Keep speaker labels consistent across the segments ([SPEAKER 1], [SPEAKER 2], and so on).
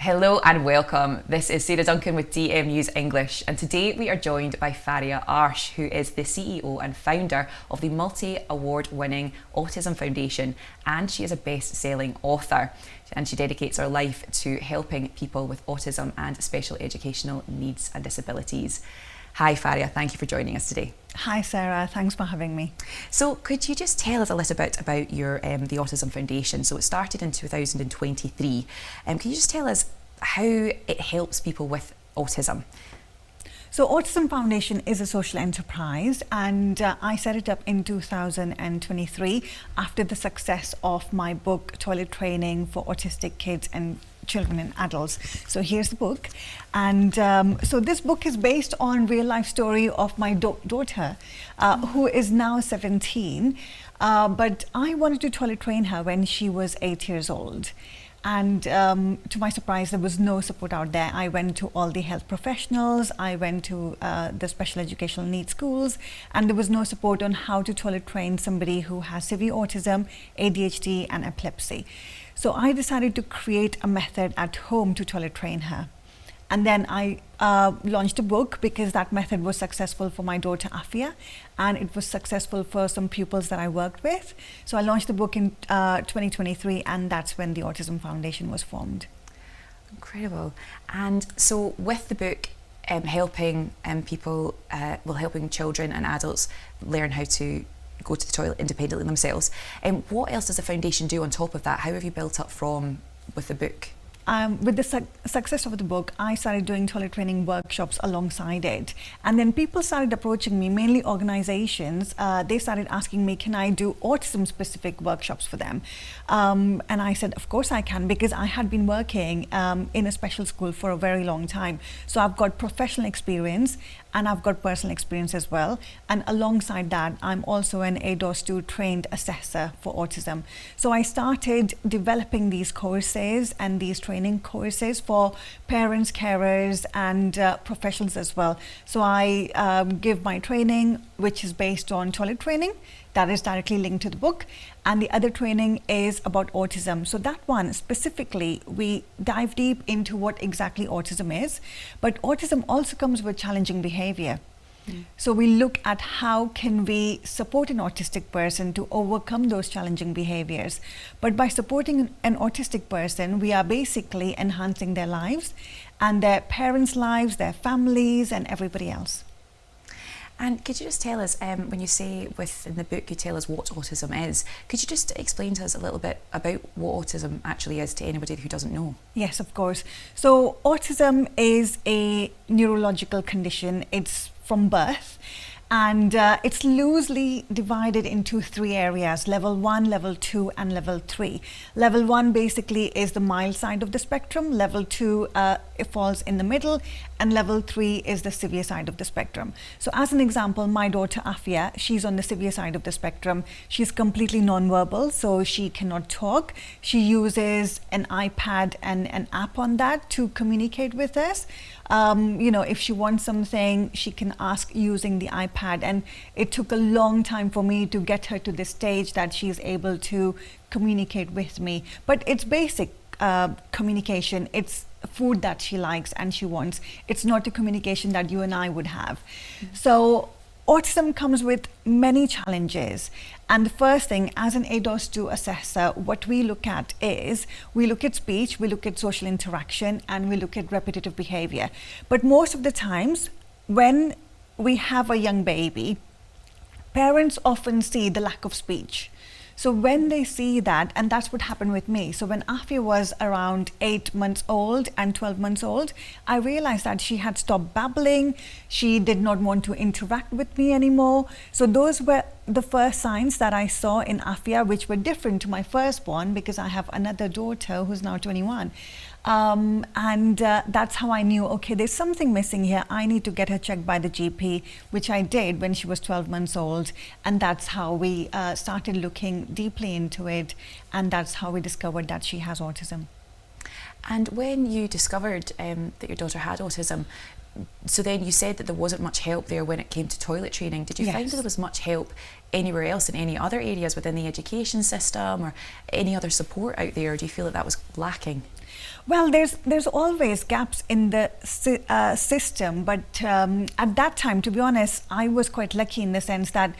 [SPEAKER 1] Hello and welcome. This is Sarah Duncan with DM News English, and today we are joined by Faria Arsh, who is the CEO and founder of the multi-award winning Autism Foundation, and she is a best-selling author, and she dedicates her life to helping people with autism and special educational needs and disabilities. Hi Faria, thank you for joining us today.
[SPEAKER 2] Hi Sarah, thanks for having me.
[SPEAKER 1] So could you just tell us a little bit about your the Autism Foundation? So it started in 2023. Can you just tell us how it helps people with autism?
[SPEAKER 2] So Autism Foundation is a social enterprise, and I set it up in 2023 after the success of my book, Toilet Training for Autistic Kids and Children and Adults. So here's the book, and so this book is based on real life story of my daughter who is now 17, but I wanted to toilet train her when she was 8 years old. And to my surprise, there was no support out there. I went to all the health professionals, I went to the special educational needs schools, and there was no support on how to toilet train somebody who has severe autism, ADHD and epilepsy. So I decided to create a method at home to toilet train her. And then I launched a book because that method was successful for my daughter Afia, and it was successful for some pupils that I worked with. So I launched the book in 2023, and that's when the Autism Foundation was formed.
[SPEAKER 1] Incredible. And so with the book, helping people, helping children and adults learn how to go to the toilet independently themselves, what else does the foundation do on top of that? How have you built up from with the book?
[SPEAKER 2] With the success of the book, I started doing toilet training workshops alongside it. And then people started approaching me, mainly organizations. They started asking me, can I do autism specific workshops for them? And I said, of course I can, because I had been working in a special school for a very long time. So I've got professional experience and I've got personal experience as well. And alongside that, I'm also an ADOS 2 trained assessor for autism. So I started developing these courses and these training courses for parents, carers, and professionals as well. So I give my training, which is based on toilet training, that is directly linked to the book, and the other training is about autism. So that one specifically, we dive deep into what exactly autism is, but autism also comes with challenging behavior. So we look at how can we support an autistic person to overcome those challenging behaviors. But by supporting an autistic person, we are basically enhancing their lives and their parents' lives, their families, and everybody else.
[SPEAKER 1] And could you just tell us, when you say within the book you tell us what autism is, could you just explain to us a little bit about what autism actually is to anybody who doesn't know?
[SPEAKER 2] Yes, of course. So autism is a neurological condition. It's from birth, and it's loosely divided into three areas: level 1, level 2 and level 3. Level 1 basically is the mild side of the spectrum, level 2 it falls in the middle, and level 3 is the severe side of the spectrum. So as an example, my daughter Afia, she's on the severe side of the spectrum. She's completely non-verbal, so she cannot talk. She uses an iPad and an app on that to communicate with us. If she wants something, she can ask using the iPad, and it took a long time for me to get her to this stage that she's able to communicate with me. But it's basic communication. It's food that she likes and she wants. It's not a communication that you and I would have. So autism comes with many challenges. And the first thing, as an ADOS 2 assessor, what we look at is, we look at speech, we look at social interaction, and we look at repetitive behavior. But most of the times, when we have a young baby, parents often see the lack of speech. So when they see that, and that's what happened with me. So when Afia was around 8 months old and 12 months old, I realized that she had stopped babbling. She did not want to interact with me anymore. So those were the first signs that I saw in Afia, which were different to my firstborn, because I have another daughter who's now 21. That's how I knew, okay, there's something missing here. I need to get her checked by the GP, which I did when she was 12 months old. And that's how we started looking deeply into it. And that's how we discovered that she has autism.
[SPEAKER 1] And when you discovered that your daughter had autism, so then you said that there wasn't much help there when it came to toilet training. Did you
[SPEAKER 2] Yes.
[SPEAKER 1] find that there was much help anywhere else in any other areas within the education system or any other support out there? Or do you feel that that was lacking?
[SPEAKER 2] Well, there's always gaps in the system, but at that time, to be honest, I was quite lucky in the sense that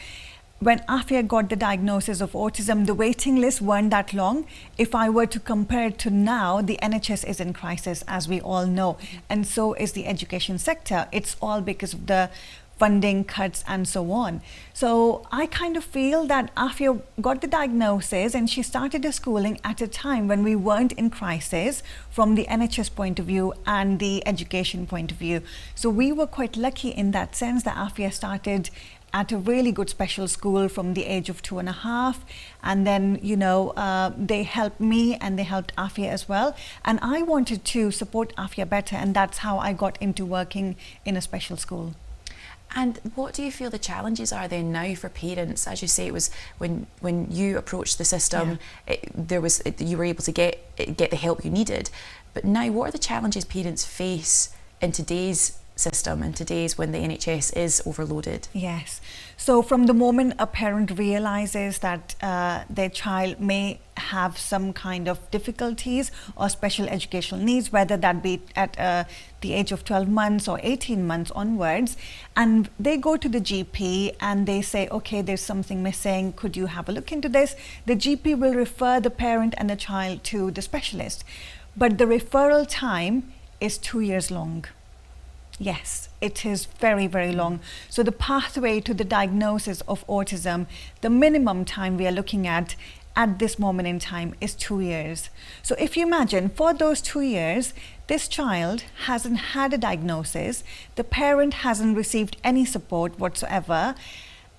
[SPEAKER 2] when Afia got the diagnosis of autism, the waiting lists weren't that long. If I were to compare it to now, the NHS is in crisis, as we all know, and so is the education sector. It's all because of the funding cuts and so on. So I kind of feel that Afia got the diagnosis and she started her schooling at a time when we weren't in crisis from the NHS point of view and the education point of view. So we were quite lucky in that sense that Afia started at a really good special school from the age of 2.5, and then they helped me and they helped Afia as well, and I wanted to support Afia better, and that's how I got into working in a special school.
[SPEAKER 1] And what do you feel the challenges are then now for parents? As you say, it was when you approached the system, you were able to get the help you needed. But now, what are the challenges parents face in today's system and today's when the NHS is overloaded?
[SPEAKER 2] Yes. So from the moment a parent realizes that their child may have some kind of difficulties or special educational needs, whether that be at the age of 12 months or 18 months onwards, and they go to the GP and they say, okay, there's something missing, could you have a look into this? The GP will refer the parent and the child to the specialist. But the referral time is 2 years long. Yes, it is very, very long. So the pathway to the diagnosis of autism, the minimum time we are looking at this moment in time is 2 years. So if you imagine, for those 2 years, this child hasn't had a diagnosis, the parent hasn't received any support whatsoever,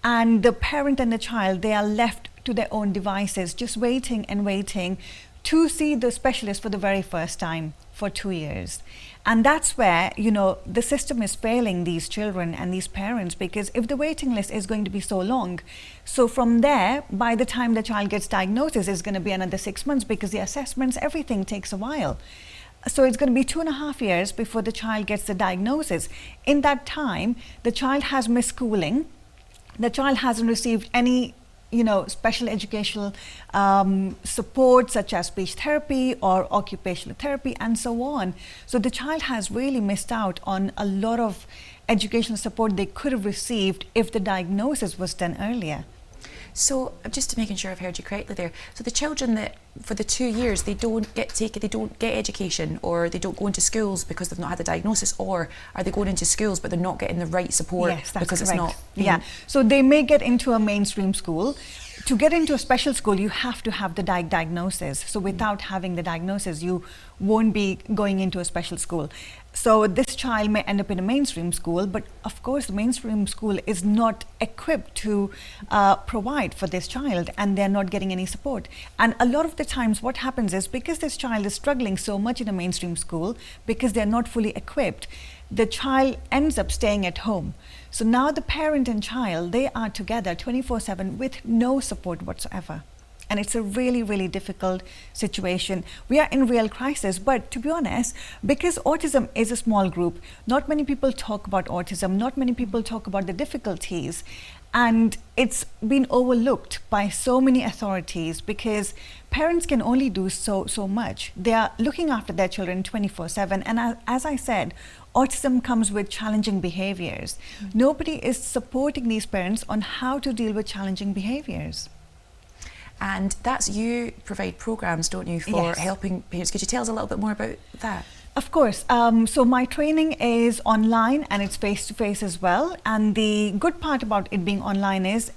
[SPEAKER 2] and the parent and the child, they are left to their own devices, just waiting and waiting to see the specialist for the very first time for 2 years. And that's where, the system is failing these children and these parents, because if the waiting list is going to be so long, so from there, by the time the child gets diagnosis, it's going to be another 6 months, because the assessments, everything takes a while. So it's going to be 2.5 years before the child gets the diagnosis. In that time, the child has missed schooling, the child hasn't received any special educational support such as speech therapy or occupational therapy and so on. So the child has really missed out on a lot of educational support they could have received if the diagnosis was done earlier.
[SPEAKER 1] So just to making sure I've heard you correctly there, so the children that for the 2 years they don't get education, or they don't go into schools because they've not had a diagnosis, or are they going into schools but they're not getting the right support?
[SPEAKER 2] Yes, that's
[SPEAKER 1] because
[SPEAKER 2] correct.
[SPEAKER 1] It's not
[SPEAKER 2] Yeah, so they may get into a mainstream school. To get into a special school, you have to have the diagnosis. So without having the diagnosis, you won't be going into a special school. So this child may end up in a mainstream school, but of course the mainstream school is not equipped to provide for this child, and they're not getting any support. And a lot of the times what happens is, because this child is struggling so much in a mainstream school, because they're not fully equipped, the child ends up staying at home. So now the parent and child, they are together 24/7 with no support whatsoever. And it's a really, really difficult situation. We are in real crisis, but to be honest, because autism is a small group, not many people talk about autism, not many people talk about the difficulties. And it's been overlooked by so many authorities, because parents can only do so much. They are looking after their children 24/7. And as I said, autism comes with challenging behaviors. Nobody is supporting these parents on how to deal with challenging behaviors.
[SPEAKER 1] And that's, you provide programs, don't you, for
[SPEAKER 2] Yes.
[SPEAKER 1] helping parents? Could you tell us a little bit more about that?
[SPEAKER 2] Of course. So my training is online and it's face-to-face as well. And the good part about it being online is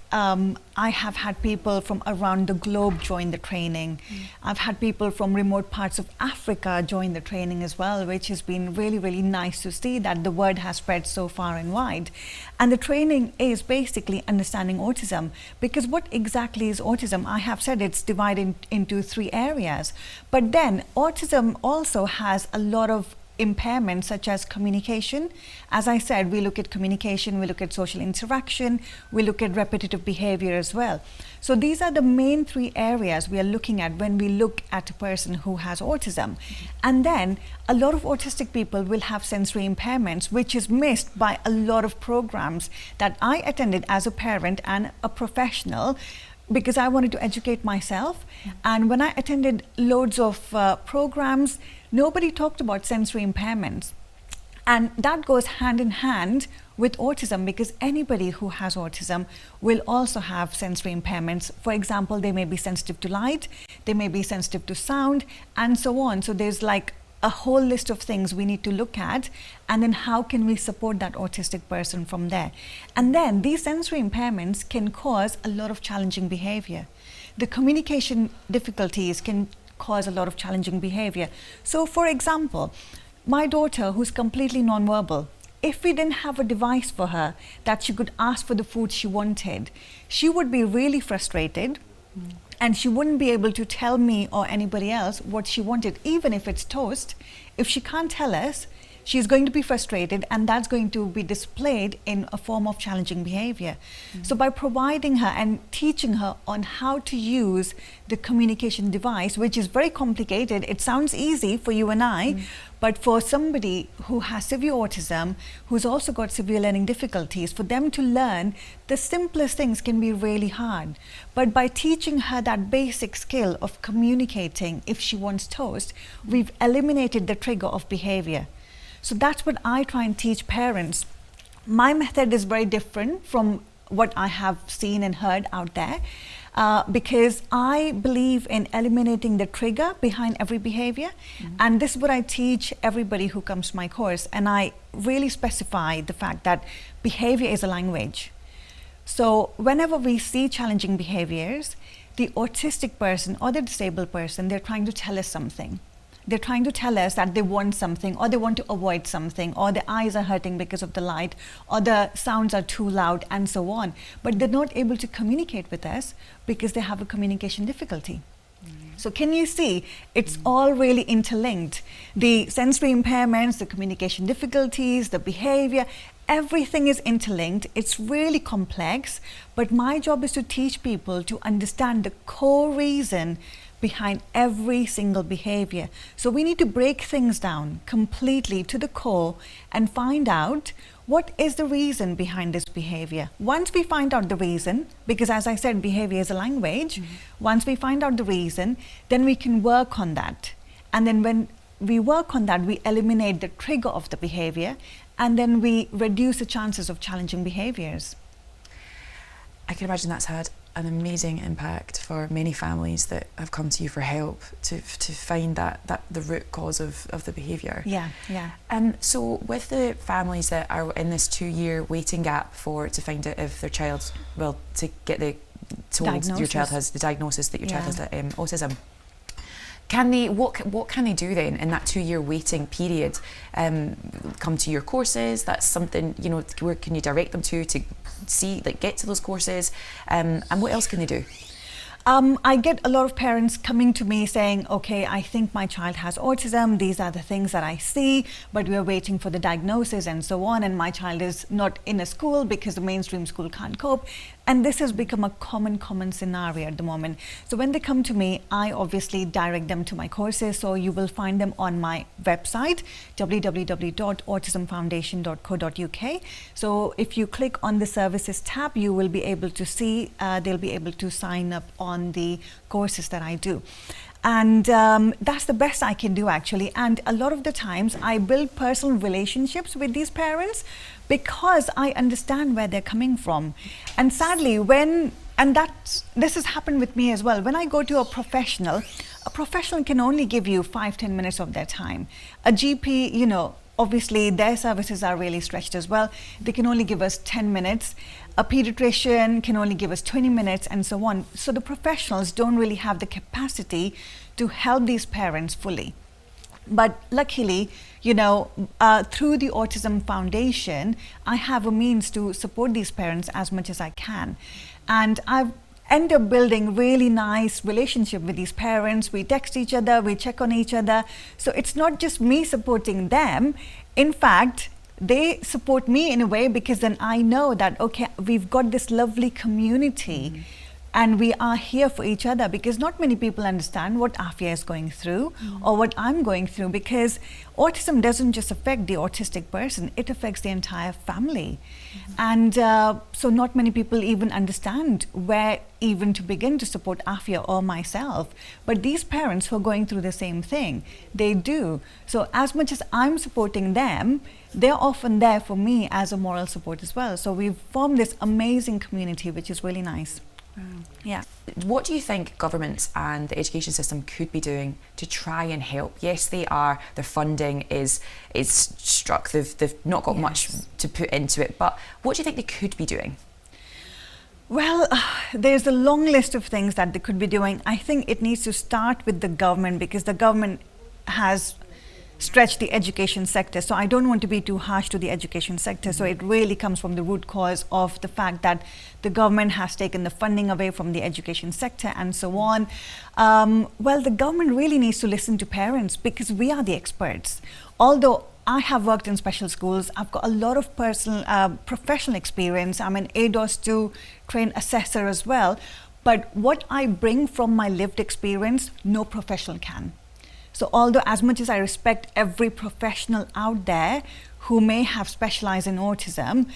[SPEAKER 2] I have had people from around the globe join the training. I've had people from remote parts of Africa join the training as well, which has been really, really nice to see that the word has spread so far and wide. And the training is basically understanding autism, because what exactly is autism? I have said it's divided into 3 areas, but then autism also has a lot of impairments such as communication. As I said, we look at communication, we look at social interaction, we look at repetitive behavior as well. So these are the main 3 areas we are looking at when we look at a person who has autism. And then a lot of autistic people will have sensory impairments, which is missed by a lot of programs that I attended as a parent and a professional, because I wanted to educate myself. And when I attended loads of programs, nobody talked about sensory impairments. And that goes hand in hand with autism, because anybody who has autism will also have sensory impairments. For example, they may be sensitive to light, they may be sensitive to sound, and so on. So there's like a whole list of things we need to look at, and then how can we support that autistic person from there. And then these sensory impairments can cause a lot of challenging behavior. The communication difficulties can cause a lot of challenging behavior. So for example, my daughter, who's completely nonverbal, if we didn't have a device for her that she could ask for the food she wanted, she would be really frustrated. And she wouldn't be able to tell me or anybody else what she wanted, even if it's toast. If she can't tell us, she's going to be frustrated, and that's going to be displayed in a form of challenging behavior. So by providing her and teaching her on how to use the communication device, which is very complicated, it sounds easy for you and I, but for somebody who has severe autism, who's also got severe learning difficulties, for them to learn the simplest things can be really hard. But by teaching her that basic skill of communicating if she wants toast, we've eliminated the trigger of behavior. So that's what I try and teach parents. My method is very different from what I have seen and heard out there, because I believe in eliminating the trigger behind every behavior. And this is what I teach everybody who comes to my course. And I really specify the fact that behavior is a language. So whenever we see challenging behaviors, the autistic person or the disabled person, they're trying to tell us something. They're trying to tell us that they want something, or they want to avoid something, or their eyes are hurting because of the light, or the sounds are too loud, and so on. But they're not able to communicate with us because they have a communication difficulty. So can you see, it's all really interlinked. The sensory impairments, the communication difficulties, the behavior, everything is interlinked. It's really complex, but my job is to teach people to understand the core reason behind every single behavior. So we need to break things down completely to the core and find out what is the reason behind this behavior. Once we find out the reason, because as I said, behavior is a language, once we find out the reason, then we can work on that. And then when we work on that, we eliminate the trigger of the behavior, and then we reduce the chances of challenging behaviors.
[SPEAKER 1] I can imagine that's had an amazing impact for many families that have come to you for help to find that the root cause of the behaviour.
[SPEAKER 2] Yeah.
[SPEAKER 1] So with the families that are in this 2-year waiting gap to find out if their child, to get your child has the diagnosis that your child has autism, what can they do then in that 2-year waiting period? Come to your courses? That's something, where can you direct them to see, get to those courses? And what else can they do?
[SPEAKER 2] I get a lot of parents coming to me saying, okay, I think my child has autism. These are the things that I see, but we're waiting for the diagnosis and so on. And my child is not in a school because the mainstream school can't cope. And this has become a common scenario at the moment. So when they come to me, I obviously direct them to my courses. So you will find them on my website, www.autismfoundation.co.uk. So if you click on the services tab, you will be able to see, they'll be able to sign up on the courses that I do. And that's the best I can do, actually. And a lot of the times I build personal relationships with these parents because I understand where they're coming from. And sadly, this has happened with me as well. When I go to a professional can only give you 5-10 minutes of their time. A GP, obviously their services are really stretched as well. They can only give us 10 minutes. A pediatrician can only give us 20 minutes, and so on. So the professionals don't really have the capacity to help these parents fully. But luckily, through the Autism Foundation, I have a means to support these parents as much as I can. And end up building really nice relationship with these parents. We text each other, we check on each other. So it's not just me supporting them. In fact, they support me in a way, because then I know that, okay, we've got this lovely community and we are here for each other, because not many people understand what Afia is going through or what I'm going through, because autism doesn't just affect the autistic person, it affects the entire family. And so not many people even understand where even to begin to support Afia or myself. But these parents who are going through the same thing, they do. So as much as I'm supporting them, they're often there for me as a moral support as well. So we've formed this amazing community, which is really nice. Yeah.
[SPEAKER 1] What do you think governments and the education system could be doing to try and help? Yes, they are. Their funding is struck. They've not got much to put into it. But what do you think they could be doing?
[SPEAKER 2] Well, there's a long list of things that they could be doing. I think it needs to start with the government, because the government has stretched the education sector. So I don't want to be too harsh to the education sector. So it really comes from the root cause of the fact that the government has taken the funding away from the education sector and so on. Well, the government really needs to listen to parents, because we are the experts. Although I have worked in special schools, I've got a lot of professional experience. I'm an ADOS 2 trained assessor as well. But what I bring from my lived experience, no professional can. So although as much as I respect every professional out there who may have specialized in autism,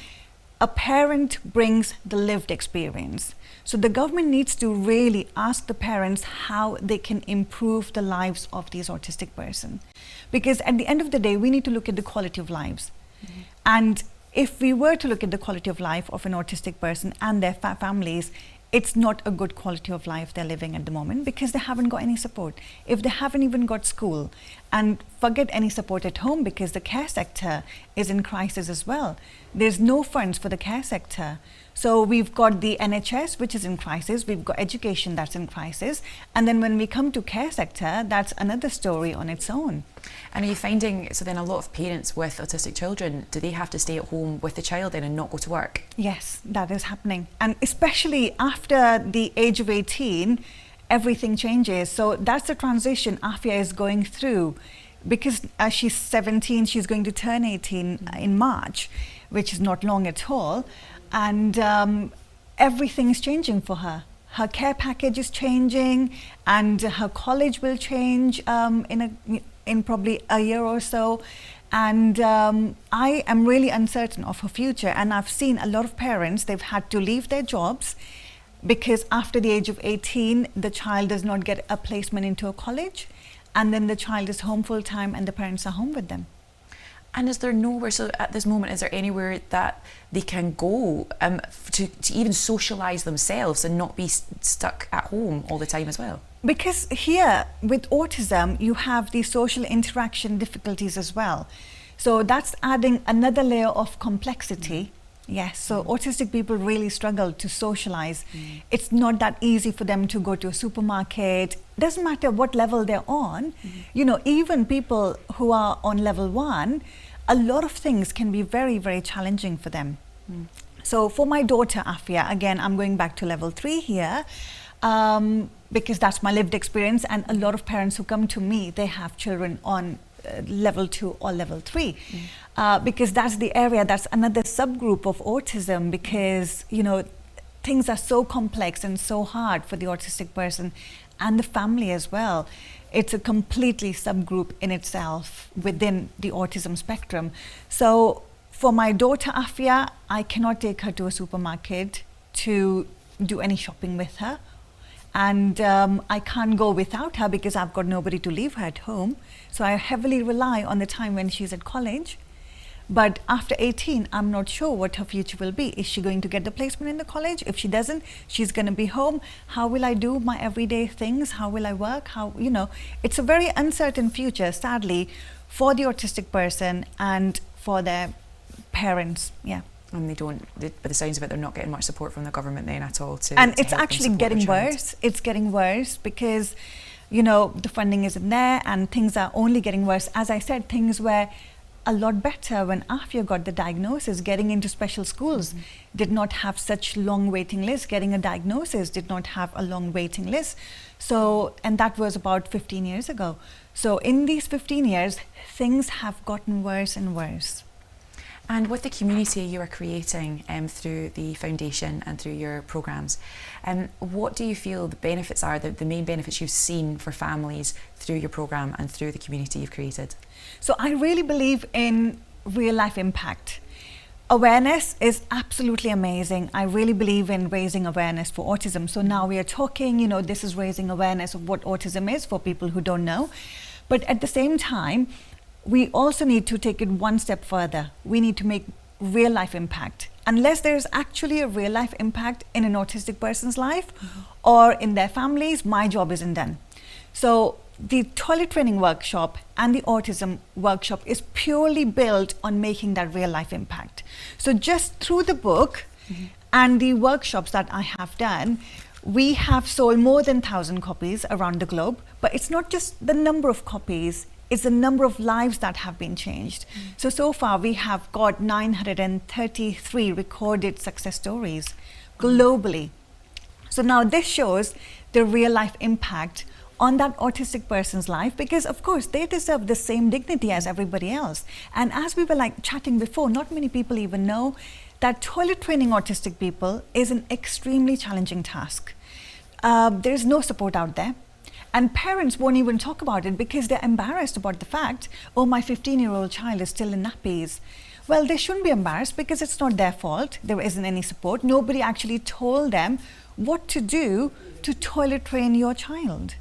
[SPEAKER 2] a parent brings the lived experience. So the government needs to really ask the parents how they can improve the lives of these autistic person. Because at the end of the day, we need to look at the quality of lives. And if we were to look at the quality of life of an autistic person and their families, it's not a good quality of life they're living at the moment, because they haven't got any support. If they haven't even got school, and forget any support at home, because the care sector is in crisis as well. There's no funds for the care sector. So we've got the NHS, which is in crisis. We've got education that's in crisis. And then when we come to care sector, that's another story on its own.
[SPEAKER 1] And are you finding, so then a lot of parents with autistic children, do they have to stay at home with the child then and not go to work?
[SPEAKER 2] Yes, that is happening. And especially after the age of 18, everything changes. So that's the transition Afia is going through. Because as she's 17, she's going to turn 18 in March, which is not long at all. And everything is changing for her. Her care package is changing, and her college will change in probably a year or so. And I am really uncertain of her future. And I've seen a lot of parents, they've had to leave their jobs because after the age of 18, the child does not get a placement into a college. And then the child is home full time and the parents are home with them.
[SPEAKER 1] And is there nowhere, so at this moment, is there anywhere that they can go to even socialise themselves and not be stuck at home all the time as well?
[SPEAKER 2] Because here with autism, you have the social interaction difficulties as well. So that's adding another layer of complexity. Yes, so autistic people really struggle to socialize. It's not that easy for them to go to a supermarket. Doesn't matter what level they're on. You know, even people who are on level 1, a lot of things can be very, very challenging for them. So for my daughter, Afia, again, I'm going back to level 3 here, because that's my lived experience. And a lot of parents who come to me, they have children on level 2 or level 3. Because that's the area, that's another subgroup of autism, because, you know, things are so complex and so hard for the autistic person and the family as well. It's a completely subgroup in itself within the autism spectrum. So for my daughter Afia, I cannot take her to a supermarket to do any shopping with her. And I can't go without her because I've got nobody to leave her at home. So I heavily rely on the time when she's at college. But after 18, I'm not sure what her future will be. Is she going to get the placement in the college? If she doesn't, she's going to be home. How will I do my everyday things? How will I work? How, you know, it's a very uncertain future, sadly, for the autistic person and for their parents. Yeah.
[SPEAKER 1] And they don't, by the sounds of it, they're not getting much support from the government then at all.
[SPEAKER 2] And it's actually getting worse. It's getting worse because, you know, the funding isn't there and things are only getting worse. As I said, things where a lot better when Afia got the diagnosis. Getting into special schools did not have such long waiting lists. Getting a diagnosis did not have a long waiting list. So, and that was about 15 years ago. So in these 15 years, things have gotten worse and worse.
[SPEAKER 1] And with the community you are creating through the foundation and through your programmes, what do you feel the benefits are, the main benefits you've seen for families through your programme and through the community you've created?
[SPEAKER 2] So I really believe in real life impact. Awareness is absolutely amazing. I really believe in raising awareness for autism. So now we are talking, you know, this is raising awareness of what autism is for people who don't know. But at the same time, we also need to take it one step further. We need to make real life impact. Unless there's actually a real life impact in an autistic person's life or in their families, my job isn't done. So the toilet training workshop and the autism workshop is purely built on making that real life impact. So just through the book and the workshops that I have done, we have sold more than 1,000 copies around the globe. But it's not just the number of copies, it's the number of lives that have been changed. So far we have got 933 recorded success stories globally. So now this shows the real life impact on that autistic person's life, because of course they deserve the same dignity as everybody else. And as we were like chatting before, not many people even know that toilet training autistic people is an extremely challenging task. There's no support out there. And parents won't even talk about it because they're embarrassed about the fact, oh, my 15-year-old child is still in nappies. Well, they shouldn't be embarrassed because it's not their fault. There isn't any support. Nobody actually told them what to do to toilet train your child.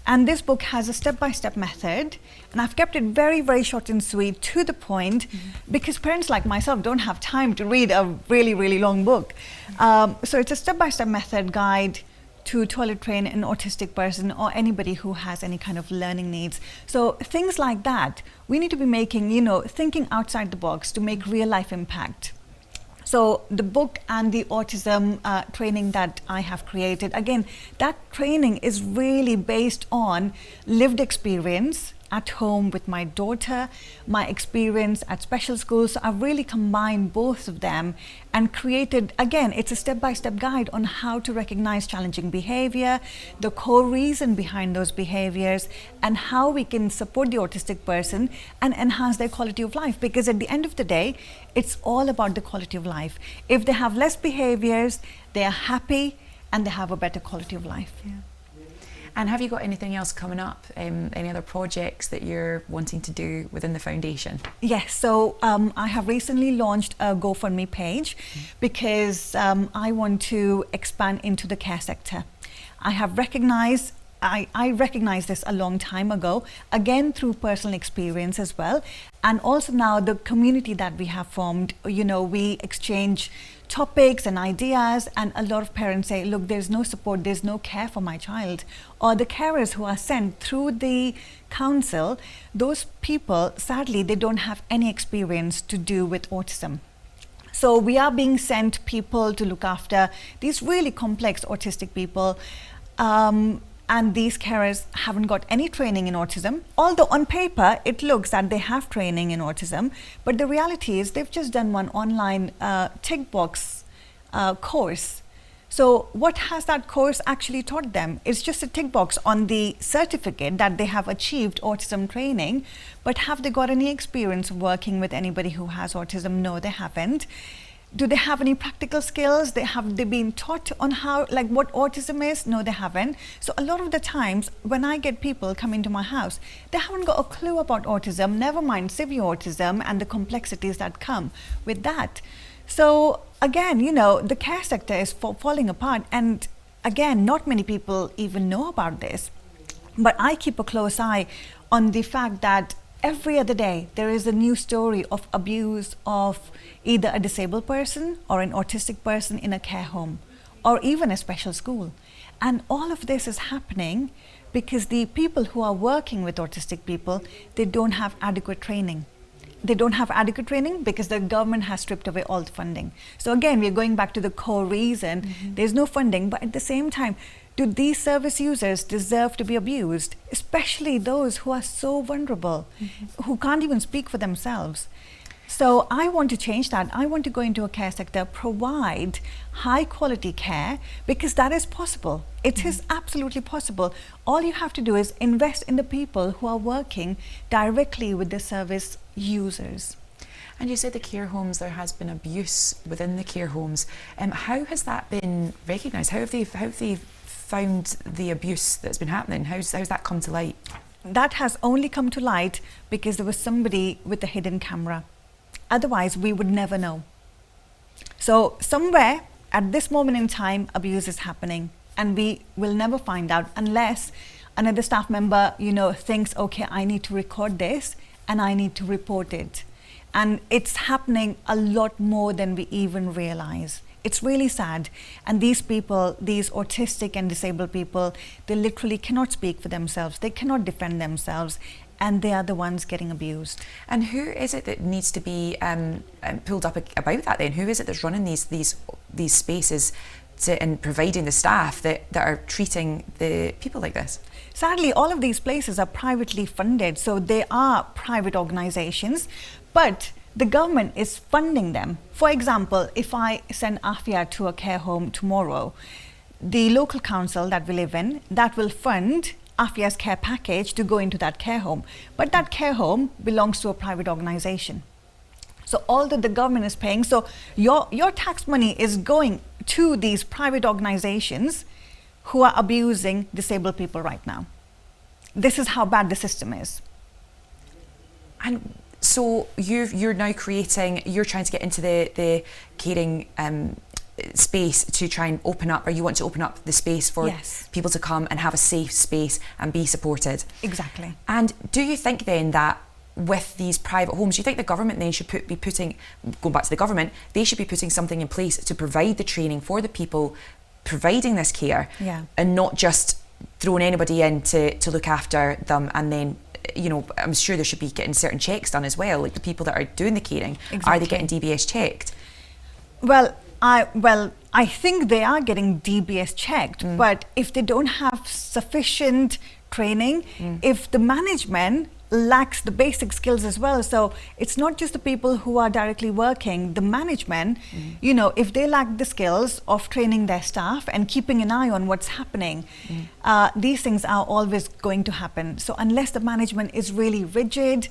[SPEAKER 2] And this book has a step-by-step method, and I've kept it very, very short and sweet, to the point, because parents like myself don't have time to read a really, really long book. So it's a step-by-step method guide to toilet train an autistic person or anybody who has any kind of learning needs. So things like that, we need to be making, you know, thinking outside the box to make real life impact. So the book and the autism training that I have created, again, that training is really based on lived experience at home with my daughter, my experience at special schools. So I've really combined both of them and created, again, it's a step-by-step guide on how to recognize challenging behavior, the core reason behind those behaviors, and how we can support the autistic person and enhance their quality of life. Because at the end of the day, it's all about the quality of life. If they have less behaviors, they are happy and they have a better quality of life.
[SPEAKER 1] Yeah. And have you got anything else coming up? Any other projects that you're wanting to do within the foundation?
[SPEAKER 2] Yes, so I have recently launched a GoFundMe page because I want to expand into the care sector. I have recognized I recognized this a long time ago, again through personal experience as well. And also now the community that we have formed, you know, we exchange topics and ideas, and a lot of parents say, look, there's no support, there's no care for my child. Or the carers who are sent through the council, those people, sadly, they don't have any experience to do with autism. So we are being sent people to look after these really complex autistic people. And these carers haven't got any training in autism, although on paper it looks that they have training in autism, but the reality is they've just done one online tick box course. So what has that course actually taught them? It's just a tick box on the certificate that they have achieved autism training, but have they got any experience working with anybody who has autism? No, they haven't. Do they have any practical skills? Have they been taught on how, like what autism is? No, they haven't. So a lot of the times when I get people come into my house, they haven't got a clue about autism, never mind severe autism and the complexities that come with that. So again, you know, the care sector is falling apart, and again, not many people even know about this. But I keep a close eye on the fact that every other day there is a new story of abuse of either a disabled person or an autistic person in a care home or even a special school. And all of this is happening because the people who are working with autistic people, they don't have adequate training. They don't have adequate training because the government has stripped away all the funding. So again, we're going back to the core reason. There's no funding, but at the same time, do these service users deserve to be abused, especially those who are so vulnerable, who can't even speak for themselves? So I want to change that. I want to go into a care sector, provide high quality care, because that is possible. It is absolutely possible. All you have to do is invest in the people who are working directly with the service users.
[SPEAKER 1] And you said the care homes, there has been abuse within the care homes. How has that been recognised? How have they found the abuse that's been happening? How's that come to light?
[SPEAKER 2] That has only come to light because there was somebody with a hidden camera. Otherwise, we would never know. So somewhere at this moment in time, abuse is happening, and we will never find out unless another staff member, thinks, okay, I need to record this and I need to report it. And it's happening a lot more than we even realize. It's really sad. And these people, these autistic and disabled people, they literally cannot speak for themselves. They cannot defend themselves. And they are the ones getting abused.
[SPEAKER 1] And who is it that needs to be pulled up about that then? Who is it that's running these spaces and providing the staff that are treating the people like this?
[SPEAKER 2] Sadly, all of these places are privately funded, so they are private organizations, but the government is funding them. For example, if I send Afia to a care home tomorrow, the local council that we live in, that will fund Afia's care package to go into that care home. But that care home belongs to a private organization. So all that the government is paying, so your tax money is going to these private organizations who are abusing disabled people right now. This is how bad the system is.
[SPEAKER 1] And so you're now you're trying to get into the caring space to try and open up, or you want to open up the space for people to come and have a safe space and be supported.
[SPEAKER 2] Exactly.
[SPEAKER 1] And do you think then that with these private homes, do you think the government then should be putting, going back to the government, they should be putting something in place to provide the training for the people providing this care, and not just throwing anybody in to look after them? And then, I'm sure there should be getting certain checks done as well, like the people that are doing the caring. Are they getting DBS checked?
[SPEAKER 2] Well, I think they are getting DBS checked, but if they don't have sufficient training, if the management lacks the basic skills as well, so it's not just the people who are directly working, the management, if they lack the skills of training their staff and keeping an eye on what's happening, these things are always going to happen. So unless the management is really rigid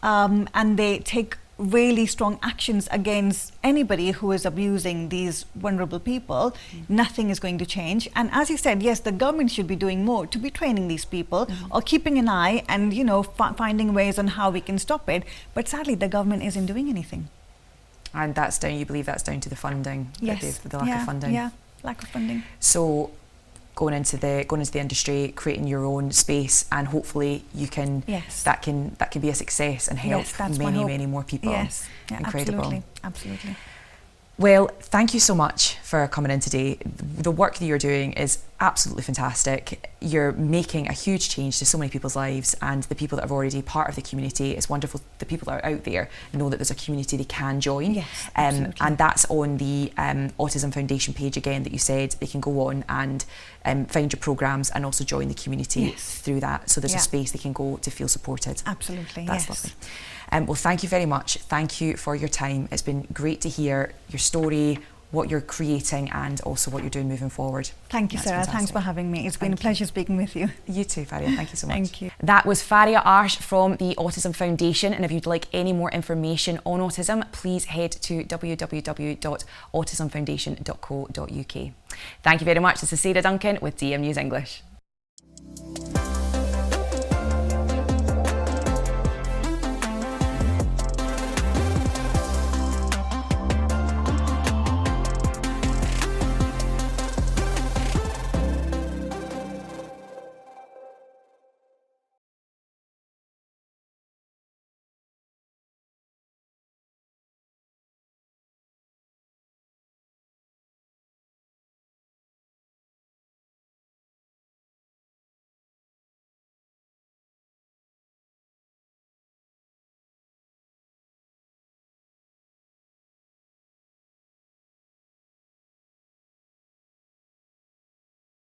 [SPEAKER 2] and they take really strong actions against anybody who is abusing these vulnerable people, nothing is going to change. And as you said, yes, the government should be doing more to be training these people or keeping an eye and finding ways on how we can stop it. But sadly, the government isn't doing anything.
[SPEAKER 1] And you believe that's down to the funding?
[SPEAKER 2] Yes.
[SPEAKER 1] The lack of funding.
[SPEAKER 2] Yeah, lack of funding.
[SPEAKER 1] So going into the industry, creating your own space, and hopefully you can that can be a success and help many more people.
[SPEAKER 2] Yes,
[SPEAKER 1] incredible.
[SPEAKER 2] Absolutely.
[SPEAKER 1] Well, thank you so much for coming in today. The work that you're doing is absolutely fantastic. You're making a huge change to so many people's lives, and the people that are already part of the community, it's wonderful. The people that are out there know that there's a community they can join.
[SPEAKER 2] Yes, absolutely.
[SPEAKER 1] And that's on the Autism Foundation page again that you said they can go on and find your programmes and also join the community through that. So there's a space they can go to feel supported.
[SPEAKER 2] Absolutely,
[SPEAKER 1] that's lovely. Well, thank you very much. Thank you for your time. It's been great to hear your story, what you're creating, and also what you're doing moving forward.
[SPEAKER 2] Thank you, Sarah. Thanks for having me. It's been a pleasure speaking with you.
[SPEAKER 1] You too, Faria. Thank you so much.
[SPEAKER 2] Thank you.
[SPEAKER 1] That was Faria Arsh from the Autism Foundation. And if you'd like any more information on autism, please head to www.autismfoundation.co.uk. Thank you very much. This is Sarah Duncan with DM News English.